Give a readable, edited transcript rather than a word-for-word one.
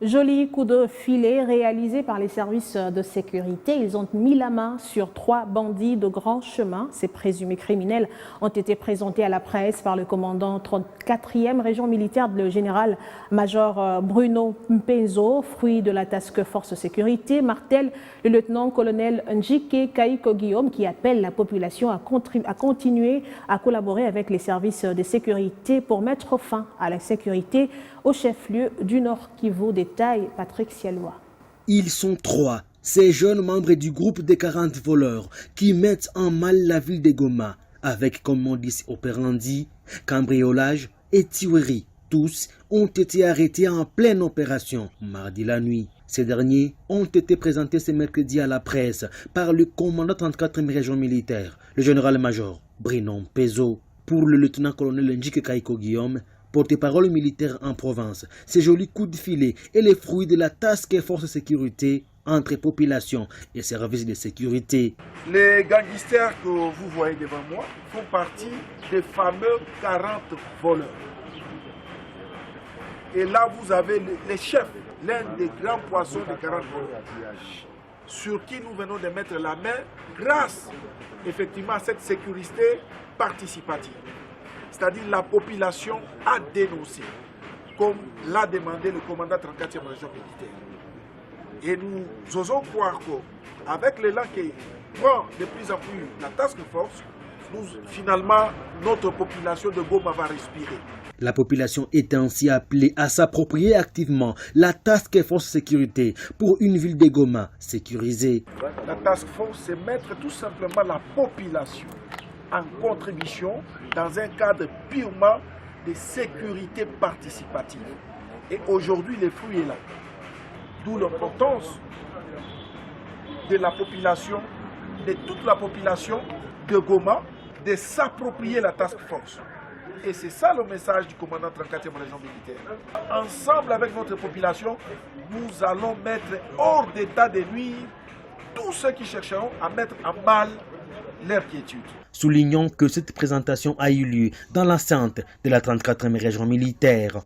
Joli coup de filet réalisé par les services de sécurité. Ils ont mis la main sur 3 bandits de grand chemin. Ces présumés criminels ont été présentés à la presse par le commandant 34e région militaire, le général-major Bruno Mpenzo, fruit de la task force sécurité, martèle le lieutenant-colonel Njike Kaiko Guillaume, qui appelle la population à continuer à collaborer avec les services de sécurité pour mettre fin à la sécurité au chef-lieu du Nord Kivu. Détail Patrick Cialois. Ils sont 3, ces jeunes membres du groupe des 40 voleurs qui mettent en mal la ville de Goma avec comme modus operandi, cambriolage et tuerie. Tous ont été arrêtés en pleine opération mardi la nuit. Ces derniers ont été présentés ce mercredi à la presse par le commandant 34e région militaire, le général-major Bruno Mpenzo. Pour le lieutenant-colonel Njike Kaiko Guillaume, porte-parole militaire en province, ces jolis coups de filet est le fruit de la task force sécurité entre population et services de sécurité. Les gangsters que vous voyez devant moi font partie des fameux 40 voleurs. Et là, vous avez les chefs, l'un des grands poissons des 40 voleurs, sur qui nous venons de mettre la main grâce effectivement à cette sécurité participative. C'est-à-dire la population a dénoncé, comme l'a demandé le commandant 34e région militaire. Et nous osons croire qu'avec l'élan qui prend de plus en plus la task force, finalement, notre population de Goma va respirer. La population est ainsi appelée à s'approprier activement la task force sécurité pour une ville de Goma sécurisée. La task force, c'est mettre tout simplement la population en contribution dans un cadre purement de sécurité participative. Et aujourd'hui, le fruit est là. D'où l'importance de la population, de toute la population de Goma, de s'approprier la task force. Et c'est ça le message du commandant 34e région militaire. Ensemble avec notre population, nous allons mettre hors d'état de nuire tous ceux qui chercheront à mettre en mal leur quiétude. Soulignons que cette présentation a eu lieu dans l'enceinte de la 34e région militaire.